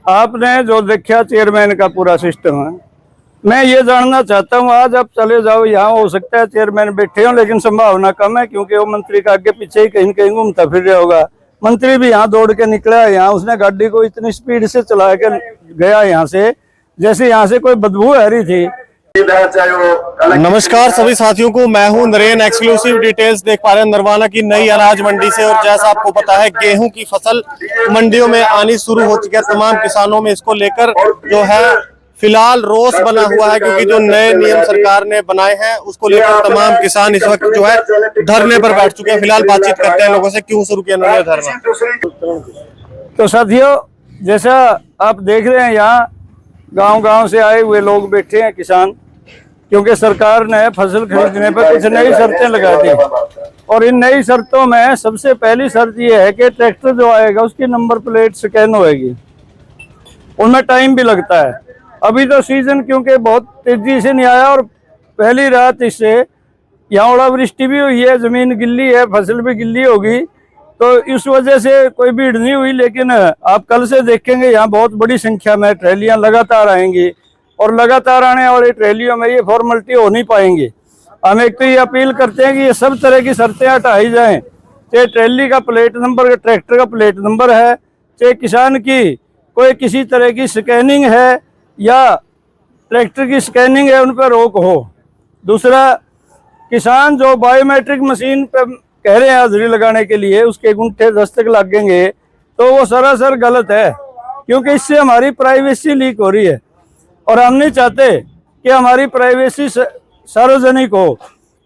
आपने जो देखा चेयरमैन का पूरा सिस्टम है, मैं ये जानना चाहता हूँ। आज आप चले जाओ, यहाँ हो सकता है चेयरमैन बैठे हो, लेकिन संभावना कम है क्योंकि वो मंत्री का आगे पीछे ही कहीं कहीं घूमता फिर रहा होगा। मंत्री भी यहाँ दौड़ के निकला है, यहाँ उसने गाड़ी को इतनी स्पीड से चला के गया यहाँ से, जैसे यहाँ से कोई बदबू आ रही थी। नमस्कार सभी साथियों को, मैं हूं नरेन। एक्सक्लूसिव डिटेल्स देख पा रहे हैं नरवाना की नई अनाज मंडी से। और जैसा आपको पता है, गेहूं की फसल मंडियों में आनी शुरू हो चुकी है। तमाम किसानों में इसको लेकर जो है फिलहाल रोष बना हुआ है, क्योंकि जो नए नियम सरकार ने बनाए हैं उसको लेकर तमाम किसान इस वक्त जो है धरने पर बैठ चुके हैं। फिलहाल बातचीत करते हैं लोगों से, क्यों शुरू किया उन्होंने धरना। तो साथियों, जैसा आप देख रहे हैं, यहाँ गांव-गांव से आए हुए लोग बैठे हैं किसान, क्योंकि सरकार ने फसल खरीदने पर कुछ नई शर्तें लगा दी। और इन नई शर्तों में सबसे पहली शर्त ये है कि ट्रैक्टर जो आएगा उसकी नंबर प्लेट स्कैन होएगी। उनमें टाइम भी लगता है। अभी तो सीजन क्योंकि बहुत तेजी से नहीं आया, और पहली रात इससे यहाँ ओलावृष्टि भी हुई है, जमीन गिल्ली है, फसल भी गिल्ली होगी, तो इस वजह से कोई भीड़ नहीं हुई। लेकिन आप कल से देखेंगे यहाँ बहुत बड़ी संख्या में ट्रैलियां लगातार आएंगी, और लगातार आने वाली ट्रैलियों में ये फॉर्मेलिटी हो नहीं पाएंगी। हम एक तो ये अपील करते हैं कि ये सब तरह की शर्तें हटाई जाएं, चाहे ट्रैली का प्लेट नंबर, ट्रैक्टर का प्लेट नंबर है, चाहे किसान की कोई किसी तरह की स्कैनिंग है या ट्रैक्टर की स्कैनिंग है, उन पर रोक हो। दूसरा, किसान जो बायोमेट्रिक मशीन पर कह रहे हैं हाजिरी लगाने के लिए, उसके अंगूठे दस्तक लगेंगे, तो वो सरासर गलत है, क्योंकि इससे हमारी प्राइवेसी लीक हो रही है। और हम नहीं चाहते कि हमारी प्राइवेसी सार्वजनिक हो।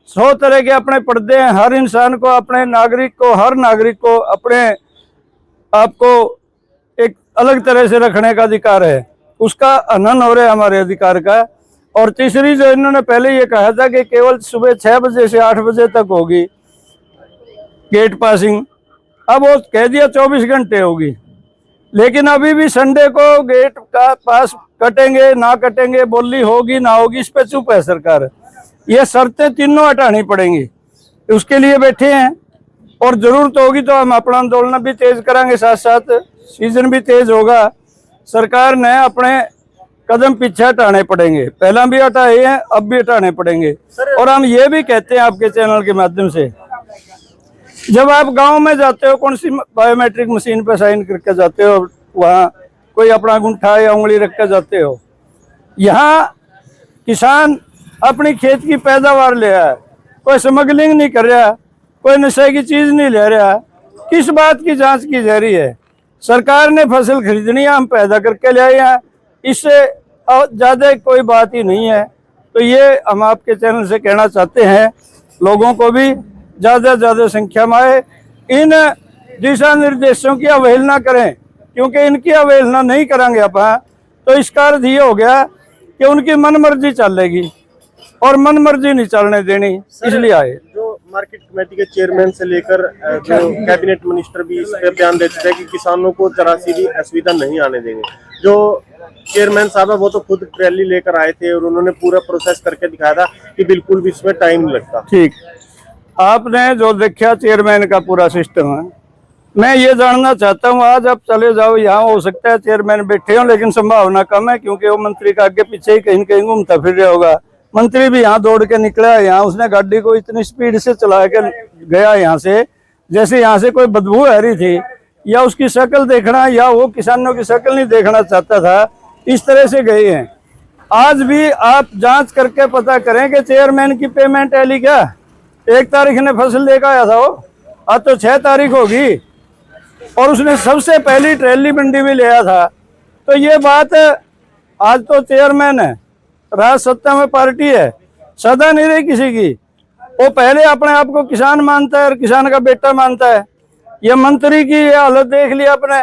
100 तरह के अपने पर्दे हैं। हर इंसान को, अपने नागरिक को, हर नागरिक को अपने आपको एक अलग तरह से रखने का अधिकार है। उसका हनन हो रहा है हमारे अधिकार का। और तीसरी, जो इन्होंने पहले ये कहा था कि केवल सुबह 6 बजे से 8 बजे तक होगी गेट पासिंग, अब वो कह दिया 24 घंटे होगी। लेकिन अभी भी संडे को गेट का पास कटेंगे ना कटेंगे, बोली होगी ना होगी, इस पे चुप है सरकार। ये शर्तें तीनों हटानी पड़ेंगी, उसके लिए बैठे हैं। और जरूरत होगी तो हम अपना आंदोलन भी तेज करेंगे, साथ साथ सीजन भी तेज होगा। सरकार ने अपने कदम पीछे हटाने पड़ेंगे, पहला भी हटाए हैं, अब भी हटाने पड़ेंगे। और हम ये भी कहते हैं आपके चैनल के माध्यम से, जब आप गांव में जाते हो, कौन सी बायोमेट्रिक मशीन पर साइन करके जाते हो, वहाँ कोई अपना अंगूठा या उंगली रख कर जाते हो। यहाँ किसान अपनी खेत की पैदावार ले रहा है, कोई स्मगलिंग नहीं कर रहा, कोई नशे की चीज नहीं ले रहा। किस बात की जांच की जा रही है? सरकार ने फसल खरीदनी है, हम पैदा करके ले आए हैं, इससे ज्यादा कोई बात ही नहीं है। तो ये हम आपके चैनल से कहना चाहते हैं, लोगों को भी ज्यादा से ज्यादा संख्या में आए, इन दिशा निर्देशों की अवहेलना करें, क्योंकि इनकी अवहेलना नहीं करेंगे अपन तो इसका अर्थ ये हो गया कि उनकी मनमर्जी चलेगी, और मनमर्जी नहीं चलने देनी, इसलिए आए। जो मार्केट कमेटी के चेयरमैन से लेकर जो कैबिनेट मिनिस्टर भी इस पे बयान देते थे कि किसानों को जरा सी भी असुविधा नहीं आने देंगे। जो चेयरमैन साहब है वो तो खुद ट्रैली लेकर आए थे और उन्होंने पूरा प्रोसेस करके दिखाया था कि बिल्कुल भी इसमें टाइम नहीं लगता। ठीक, आपने जो देखा चेयरमैन का पूरा सिस्टम है, मैं ये जानना चाहता हूँ। आज आप चले जाओ, यहाँ हो सकता है चेयरमैन बैठे हो, लेकिन संभावना कम है क्योंकि वो मंत्री का आगे पीछे ही कहीं कहीं घूमता फिर रहा होगा। मंत्री भी यहाँ दौड़ के निकला है, यहाँ उसने गाड़ी को इतनी स्पीड से चला के गया यहाँ से, जैसे यहाँ से कोई बदबू आ रही थी, या उसकी शक्ल देखना, या वो किसानों की शक्ल नहीं देखना चाहता था, इस तरह से गए हैं। आज भी आप जांच करके पता करें कि चेयरमैन की पेमेंट ऐली क्या? 1 तारीख ने फसल लेकर आया था वो, आज तो 6 तारीख होगी, और उसने सबसे पहली ट्रैली मंडी में ले आया था। तो ये बात, आज तो चेयरमैन है, राज सत्ता में पार्टी है, सदा नहीं रही किसी की। वो पहले अपने आप को किसान मानता है और किसान का बेटा मानता है। ये मंत्री की ये हालत देख लिया आपने।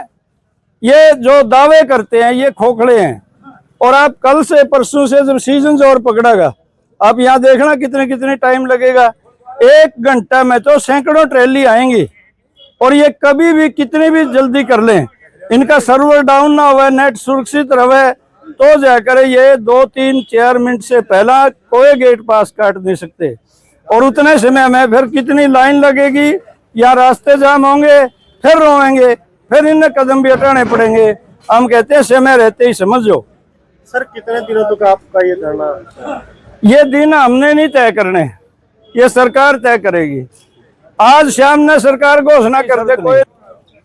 ये जो दावे करते हैं ये खोखले हैं। और आप कल से परसों से जब सीजन जोर पकड़ेगा, आप यहाँ देखना कितने कितने टाइम लगेगा। 1 घंटा में तो सैकड़ों ट्रैली आएंगी, और ये कभी भी कितनी भी जल्दी कर लें, इनका सर्वर डाउन ना हुआ, नेट सुरक्षित रहे, तो जाकर ये 2-3-4 मिनट से पहला कोई गेट पास काट नहीं सकते। और उतने समय में फिर कितनी लाइन लगेगी, या रास्ते जाम होंगे, फिर रोएंगे, फिर इन्हें कदम भी हटाने पड़ेंगे। हम कहते हैं समय रहते ही समझो। सर कितने दिनों तक आपका ये धरना? ये दिन हमने नहीं तय करने, ये सरकार तय करेगी। आज शाम ने सरकार घोषणा कर दे कोई,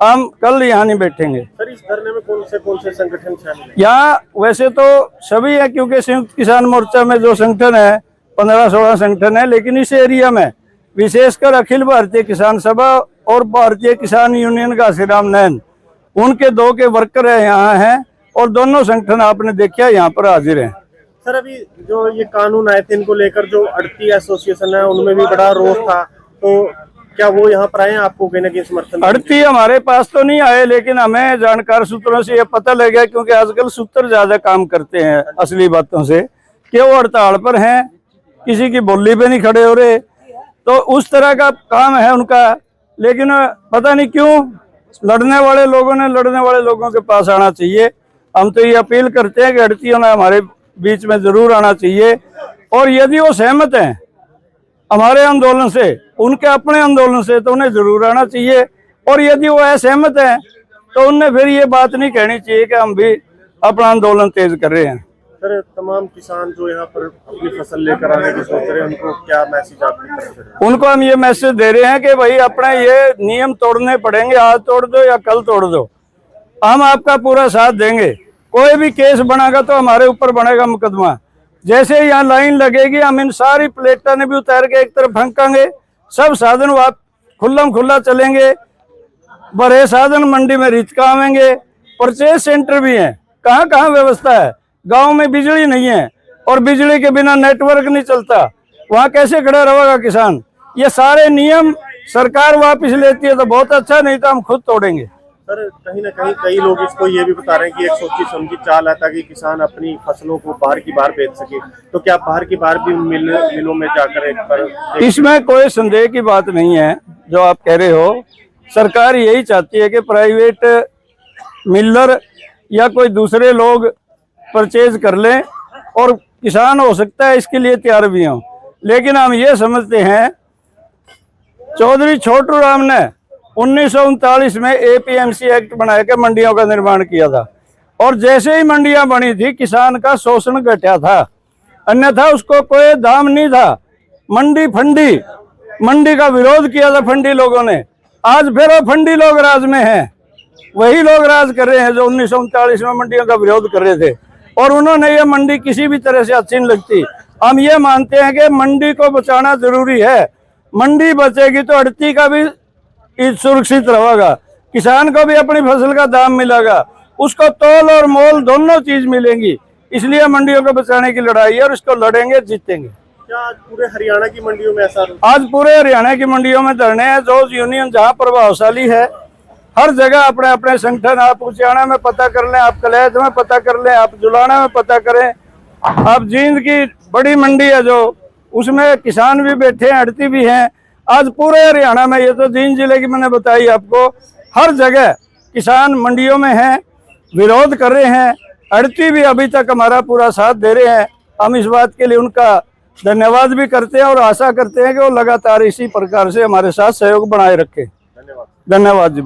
हम कल यहाँ नहीं बैठेंगे। सर इस धरने में कौन से संगठन शामिल हैं? यहाँ वैसे तो सभी है, क्योंकि संयुक्त किसान मोर्चा में जो संगठन है 15-16 संगठन है, लेकिन इस एरिया में विशेषकर अखिल भारतीय किसान सभा और भारतीय किसान यूनियन का श्रीराम नयन, उनके 2 के वर्कर है यहाँ हैं, और दोनों संगठन आपने देखा यहाँ पर हाजिर हैं। सर अभी जो ये कानून आए थे इनको लेकर जो अड़ती एसोसिएशन है उनमें भी बड़ा रोष था, तो क्या वो यहाँ पर आए आपको कहने की समर्थन? अड़ती हमारे पास तो नहीं आए, लेकिन हमें जानकार सूत्रों से ये पता लग गया, क्योंकि आजकल सूत्र ज्यादा काम करते हैं असली बातों से, कि वो हड़ताल पर हैं, किसी की बोली पे नहीं खड़े हो रहे, तो उस तरह का काम है उनका। लेकिन पता नहीं क्यों लड़ने वाले लोगों ने लड़ने वाले लोगों के पास आना चाहिए। हम तो ये अपील करते हैं कि हड़तियों ने हमारे बीच में जरूर आना चाहिए, और यदि वो सहमत हैं हमारे आंदोलन से, उनके अपने आंदोलन से, तो उन्हें जरूर आना चाहिए। और यदि वो असहमत हैं तो उन्हें फिर ये बात नहीं कहनी चाहिए कि हम भी अपना आंदोलन तेज कर रहे हैं। सर तमाम किसान जो यहाँ पर अपनी फसल लेकर आने की सोच रहे हैं उनको क्या मैसेज आपकी तरफ से? उनको हम ये मैसेज दे रहे हैं कि भाई अपने ये नियम तोड़ने पड़ेंगे, आज तोड़ दो या कल तोड़ दो, हम आपका पूरा साथ देंगे। कोई भी केस बनागा तो हमारे ऊपर बनेगा मुकदमा। जैसे यहाँ लाइन लगेगी हम इन सारी प्लेटा ने भी उतार के एक तरफ फेंकेंगे, सब साधन आप खुला चलेंगे, बड़े साधन मंडी में रिचकावेंगे। परचेज सेंटर भी हैं, कहाँ कहाँ व्यवस्था है। गांव में बिजली नहीं है और बिजली के बिना नेटवर्क नहीं चलता, वहाँ कैसे खड़ा रहेगा किसान? ये सारे नियम सरकार वापस लेती है तो बहुत अच्छा, नहीं तो हम खुद तोड़ेंगे। सर कहीं ना कहीं कई लोग इसको ये भी बता रहे हैं कि एक सोची समझी चाल है ताकि किसान अपनी फसलों को बाहर की बाहर बेच सके, तो क्या बाहर की बाहर भी मिलों में जाकर एक बार? इसमें कोई संदेह की बात नहीं है जो आप कह रहे हो। सरकार यही चाहती है कि प्राइवेट मिलर या कोई दूसरे लोग परचेज कर लें, और किसान हो सकता है इसके लिए तैयार भी हों। लेकिन हम ये समझते हैं, चौधरी छोटू राम ने 1939 में एपीएमसी एक्ट बना के मंडियों का निर्माण किया था, और जैसे ही मंडियां बनी थी किसान का शोषण घटा था, अन्यथा उसको कोई दाम नहीं था। मंडी का विरोध किया था फंडी लोगों ने। आज फिर वो फंडी लोग राज में हैं, वही लोग राज कर रहे हैं जो 1939 में मंडियों का विरोध कर रहे थे, और उन्होंने ये मंडी किसी भी तरह से अच्छी नहीं लगती। हम ये मानते हैं कि मंडी को बचाना जरूरी है। मंडी बचेगी तो अड़ती का भी सुरक्षित रहेगा, किसान को भी अपनी फसल का दाम मिलेगा, उसको तौल और मोल दोनों चीज मिलेंगी। इसलिए मंडियों को बचाने की लड़ाई है और इसको लड़ेंगे, जीतेंगे। क्या आज पूरे हरियाणा की मंडियों में ऐसा? आज पूरे हरियाणा की मंडियों में धरने हैं। जो यूनियन जहाँ प्रभावशाली है, हर जगह अपने अपने संगठन, आप उचियाना में पता कर लें, आप कलैत में पता कर लें, आप जुलाना में पता करें, आप जींद की बड़ी मंडी है जो, उसमें किसान भी बैठे हैं, अड़ती भी हैं। आज पूरे हरियाणा में, ये तो जींद जिले की मैंने बताई आपको, हर जगह किसान मंडियों में हैं, विरोध कर रहे हैं। अड़ती भी अभी तक हमारा पूरा साथ दे रहे हैं। हम इस बात के लिए उनका धन्यवाद भी करते हैं और आशा करते हैं कि वो लगातार इसी प्रकार से हमारे साथ सहयोग बनाए रखें। धन्यवाद। धन्यवाद जी।